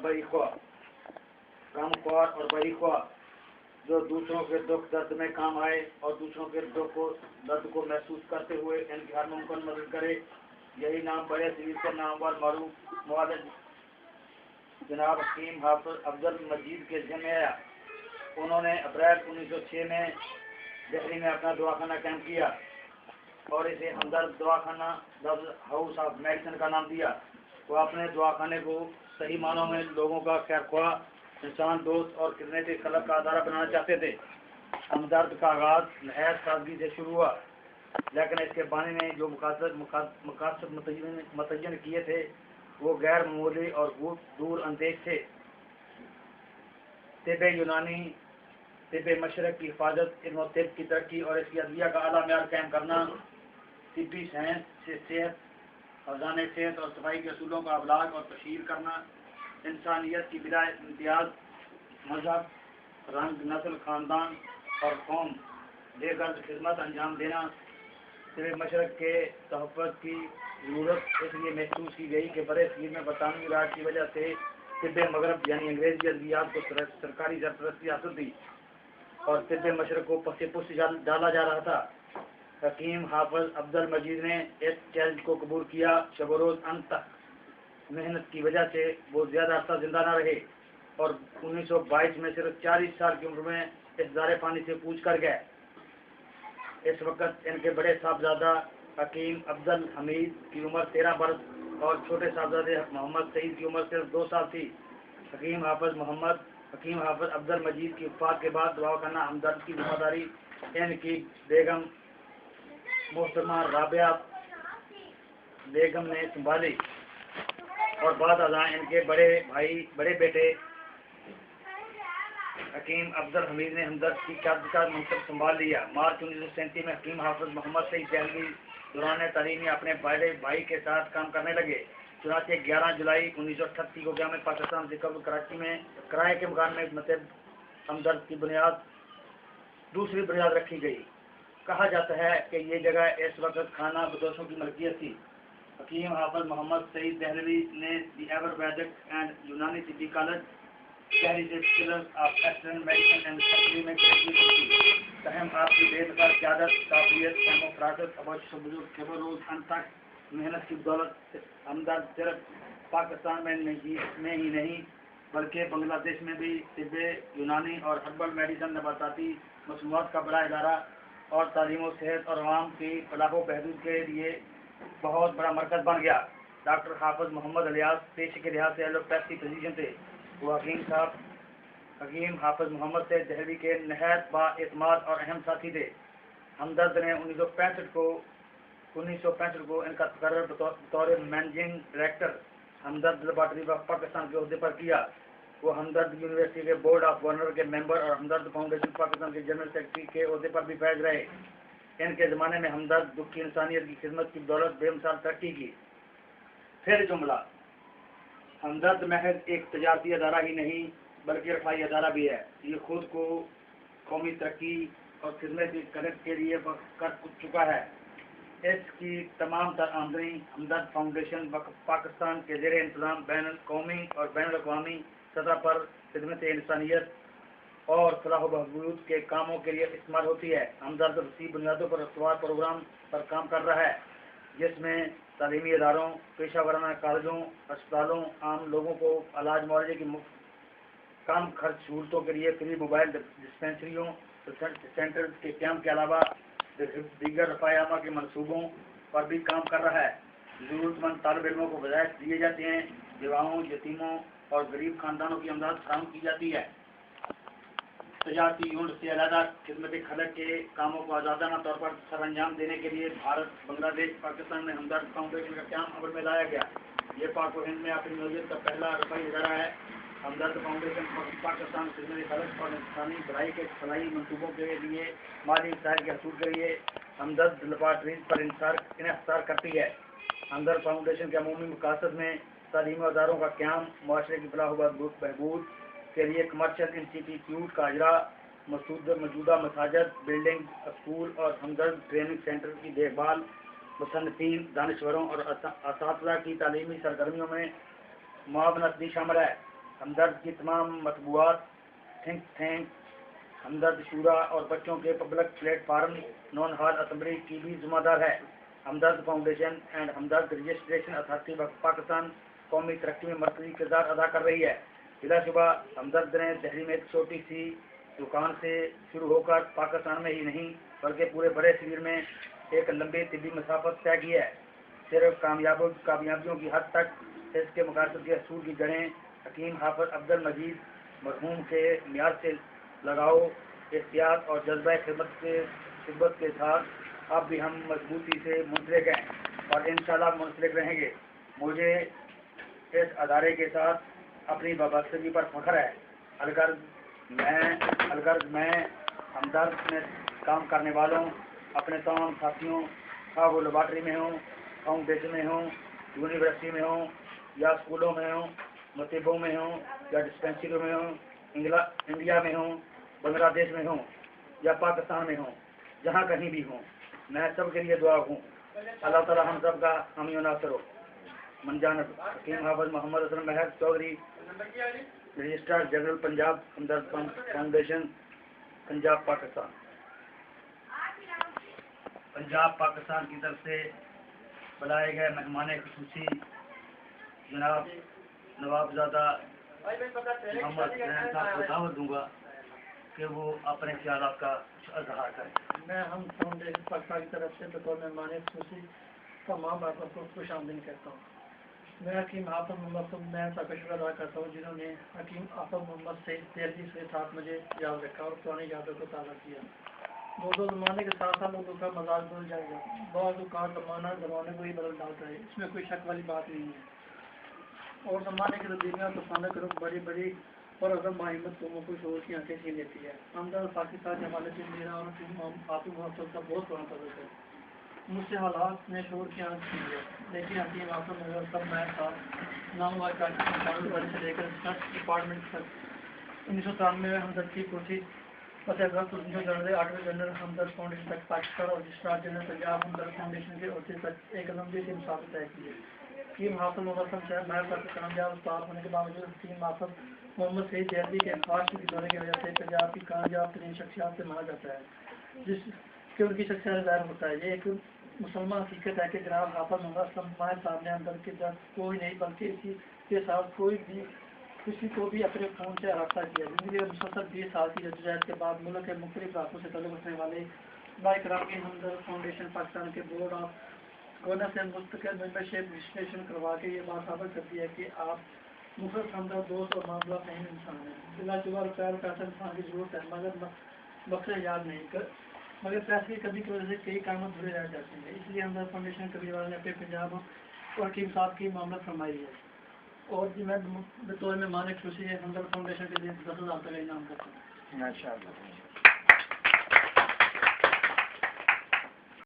बड़ी ख्वाह, गमख्वार और बड़ी ख्वाह, जो दूसरों के दुख दर्द में काम आए और दूसरों के दुख को दर्द को महसूस करते हुए इनकी हर मुमकिन मदद करे। यही नाम बड़े शरीर के नामवर मरूफ मुअल्लिम जनाब हकीम हाफिज अब्दुल मजीद के ज़िम्मे आया। उन्होंने अप्रैल 1906 में दिल्ली में अपना दवाखाना कायम किया और इसे हमदर्द दवाखाना हाउस ऑफ मेडिसिन का नाम दिया। वो अपने दवाखाने को सही मानों में लोगों का खैरख्वाह, इंसान दोस्त और खिदमत खलक का अदारा बनाना चाहते थे। हमदर्द का आगाज नहायत सादगी से शुरू हुआ, लेकिन इसके बानी ने जो मकासद मुतय्यन किए थे वो गैर मामूली और दूर अंदेश थे। तिब यूनानी, तिब मशरक की हिफाजत, इल्म तिब की तरक्की और इसकी अदविया का आला म्यार कायम करना, तिब्बी साइंस से सेहत, खजाने सेहत और सफाई के असूलों का अबलाग और तशहीर करना, इंसानियत की बिला इम्तियाज मजहब, रंग, नस्ल, ख़ानदान और कौम बेगर्द खिदमत अंजाम देना। तिब मशरक के तहफ़्फ़ुज़ की ज़रूरत इसलिए महसूस की गई कि बड़े सगीर में बरतानवी राज की वजह से तिब मगरब यानी अंग्रेज़ी अद्वियात को सरकारी सरपरस्ती हासिल थी और तिब मशरक को पसे पुष्ट डाला जा रहा था। हकीम हाफिज अब्दुल मजीद ने इस चैलेंज को कबूल किया। शब रोज़ अंत तक मेहनत की वजह से वो ज़्यादा अरसा जिंदा न रहे और 1922 में सिर्फ 40 साल की उम्र में इस दारे पानी से कूच कर गए। इस वक्त इनके बड़े साहबजादा हकीम अब्दुल हमीद की उम्र 13 बरस और छोटे साहबजादे मोहम्मद सईद की उम्र सिर्फ 2 साल थी। हकीम हाफिज अब्दुल मजीद की वफ़ात के बाद दवाखाना हमदर्द की जिम्मेदारी इनकी बेगम मोहतरमा राबिया बेगम ने संभाली और बाद अज़ां इनके बड़े बेटे हकीम अब्दुल हमीद ने हमदर्द की क़यादत का मनसब संभाल लिया। मार्च 1937 में हकीम हाफिज मोहम्मद सईद दहलवी दौरान तालीमी अपने बड़े भाई के साथ काम करने लगे। चुनांचे 11 जुलाई 1938 को क़याम पाकिस्तान से कबल कराची में किराए के मकान में मतलब हमदर्द की दूसरी बुनियाद रखी गई। कहा जाता है कि ये जगह इस वक्त खाना बदोशों की मलकियत थी। हकीम हाफिज मोहम्मद सईद दहलवी ने दी एवर वैदिक एंड यूनानी तिब्बी कॉलेज दिल्ली से bachelor of excellent medicine and surgery में ग्रेजुएट की। तहम आपकी बेनकाब क़यादत, काबिलियत, फरासत, खबर रोज़ अंत तक मेहनत की बदौलत हमदर्द सिर्फ पाकिस्तान में ही नहीं बल्कि बांग्लादेश में भी तिब यूनानी और हर्बल मेडिसिन, नबाताती मसनूआत का बड़ा इदारा और तालीम और सेहत और आवाम की फलाह व बहबूद के लिए बहुत बड़ा मरकज़ बन गया। डॉक्टर हाफिज मोहम्मद अलियास पेशे के लिहाज से एलोपैथी फिजिशियन थे। वो हकीम हाफिज मोहम्मद सईद दहलवी के नहायत बाएतमाद और अहम साथी थे। हमदर्द ने 1965 को इनका तकर्रर बतौर managing director Hamdard laboratory of Pakistan के ओहदे पर किया। वो हमदर्द यूनिवर्सिटी के बोर्ड ऑफ गवर्नर के मेंबर और हमदर्द फाउंडेशन पाकिस्तान के जनरल सेक्रेटरी के ओहदे पर भी फैज रहे। इनके ज़माने में हमदर्द दुखी इंसानियत की खिदमत की बदौलत बेमिसाल तरक्की की। फिर जुमला, हमदर्द महज एक तजारती अदारा ही नहीं बल्कि रफाई अदारा भी है। ये खुद को कौमी तरक्की और खिदमत के लिए कर चुका है। इसकी तमाम तर आमदनी हमदर्द फाउंडेशन पाकिस्तान के ज़ेरे इंतज़ाम बैन कौमी और बैन अक़वामी सतह पर खिदमत इंसानियत और फलाह बहबूद के कामों के लिए इस्तेमाल होती है। हमदर्द वसी बुनियादों पर अस्तवार प्रोग्राम पर काम कर रहा है, जिसमें तालीमी इदारों, पेशा वराना कॉलेजों, अस्पतालों, आम लोगों को इलाज मुआवजे की मुफ्त कम खर्च सहूलतों के लिए फ्री मोबाइल डिस्पेंसरियों सेंटर के कैंप के अलावा दीगर रफ़ायामा के मनसूबों पर भी काम कर रहा है। ज़रूरतमंद तालिब इल्मों को वज़ाइफ दिए जाते हैं, विधवाओं, यतीमों और गरीब खानदानों की अमदाद फराहम की जाती है। तजारती यूनिट से अलहदा खिदमत खलक के कामों को आज़ादाना तौर पर सर अंजाम देने के लिए भारत, बांग्लादेश, पाकिस्तान में हमदर्द फाउंडेशन का क़याम अमल में लाया गया। ये पाक व हिंद में अपनी नौयत का पहला रफ़ाई इदारा है। हमदर्द फाउंडेशन पाकिस्तान खिदमत खलक और इंसानी भलाई के फलाही मनसूबों के लिए माली वसाइल के हसूल के लिए हमदर्द लेबॉर्ट्रीज पर इन्हिसार करती है। हमदर्द फाउंडेशन के अमूमी मकासद में तालीमी अदारों का क़याम, मुआशरे की फलाह व बहबूद के लिए कमर्शियल इंस्टीट्यूट का अजरा, मौजूदा मसाजिद, बिल्डिंग, स्कूल और हमदर्द ट्रेनिंग सेंटर की देखभाल, मुसन्निफ़ीन, दानिश्वरों और असातिज़ा की तालीमी सरगर्मियों में मुआवनत भी शामिल है। हमदर्द की तमाम मतबूआत, थिंक टैंक, हमदर्द शूरा और बच्चों के पब्लिक प्लेटफार्म नॉन हॉल असम्बली की भी जिम्मेदार है। Hamdard foundation and Hamdard registration authority of Pakistan कौमी तरक्की में मरकजी किरदार अदा कर रही है। बिलाशुबा हमदर्द ने दिल्ली में एक छोटी सी दुकान से शुरू होकर पाकिस्तान में ही नहीं बल्कि पूरे बड़े शरीर में एक लंबी तिब्बी मसाफत तय की है। सिर्फ कामयाबियों की हद तक इसके मुकासद के असूल की जड़ें हकीम हाफिज अब्दुल मजीद मरहूम के मियाद से लगाओ, एहतियात और जज्बा खिदमत के साथ अब भी हम मजबूती से मुंसलिक हैं और इंशाल्लाह मुंसलिक रहेंगे। मुझे इस अदारे के साथ अपनी वाबस्तगी पर फख्र है। अलगर्ज मैं हमदर्द में काम करने वालों अपने तमाम साथियों, खा वो लेबॉर्ट्री में हों, फाउंडेशन में हों, यूनिवर्सिटी में हों या स्कूलों में हों, मतीबों में हों या डिस्पेंसरियों में हों, इंडिया में हों, बांग्लादेश में हों या पाकिस्तान में हों, जहाँ कहीं भी हों, मैं सब के लिए दुआ हूँ। अल्लाह ताला हम सब का हामी और नासर हो। मनजानब हकीम हाफिज मोहम्मद असलम महर चौधरी, रजिस्ट्रार जनरल पंजाब हमदर्द फाउंडेशन, पंजाब पाकिस्तान। पंजाब पाकिस्तान की तरफ से बुलाए गए मेहमान खुसूसी जनाब नवाबजादा मोहम्मद हुसैन साहब को दावत दूंगा कि वो अपने ख्यालात का इजहार करें। मैं हम फाउंडेशन पाकिस्तान की तरफ से बतौर मेहमान खुसूसी तमाम बातों को खुशामदीद कहता हूँ। मैं हकीम हाफिज मोहम्मद मैं सबका शुक्र अदा करता हूँ जिन्होंने हकीम हाफिज मोहम्मद से दिल्ली से साथ मुझे याद रखा और पुरानी यादों को ताज़ा किया। दो ज़माने के साथ साथ लोगों का मजाज बदल जाएगा, बहुत औकात ज़माने को ही बदल डालता है, इसमें कोई शक वाली बात नहीं है। और ज़माने की तब्दीलियाँ तूफानों के रुख बड़ी बड़ी और अगर माहिमत कौमों को शोर की आंखें छीन लेती है। हमदर्द पाकिस्तान के हवाले से मेरा और हाफिज मोहम्मद का बहुत पुराना तल्लुक है। मुझसे हालात ने शोर की आंख छीन लिया, लेकिन हकीम हाफिज मोहम्मद सब मैं साथ नाम से लेकर रिसर्च डिपार्टमेंट तक 1993 में हमदर्द की कुर्सी फतेह अगस्त 1994 8वें जनरल हमदर्द फाउंडेशन तक पाकिस्तान और रजिस्ट्रार जनरल पंजाब हमदर्द फाउंडेशन के अहदे तक एक लंबी सी मुसाफत तय की है। हकीम हाफिज मोहम्मद साहब महर पर कामयाब उस्ताद होने के बावजूद हकीम हाफिज मोहम्मद सईद दिल्ली के खास की दौरे की वजह से पंजाब की कामयाब तरीन शख्सियात से माना जाता है, जिसके उनकी शख्सियत ज़ाहिर होता है। ये एक मुसलमान हकीकत है कि जनाब हाफिज मोहम्मद माहिर साहब ने हमदर्द के दर्द कोई नहीं बल्कि इसी के साथ किसी को भी अपने फ़ोन से रब्ता किया। जिंदगी में मुसलसल 20 साल की जद्दोजहद के बाद मुल्क के मुख्तलिफ इलाकों से तल्लुक़ रखने वाले बाइकराम की हमदर्द फाउंडेशन पाकिस्तान के बोर्ड ऑफ गवर्नर से मुस्तकिल मेंबरशिप रजिस्ट्रेशन करवा के ये बात साबित करती है कि आप मुखलिस हमदर्द दोस्त और मामला फहीम इंसान है। बिलाशुबा पैसा इंसान की जरूरत है मगर मकसद याद नहीं कर मगर पैसे की कमी की वजह से कई काम अधूरे रह जाते हैं। इसलिए हमदर्द फाउंडेशन कभी वाले ने अपने पंजाब और हकीम साहब की मामला फरमाई है और जी मैं बतौर में मालिक खुशी है हमदर्द फाउंडेशन के लिए 10,000 का इनाम करता हूँ। माशाअल्लाह।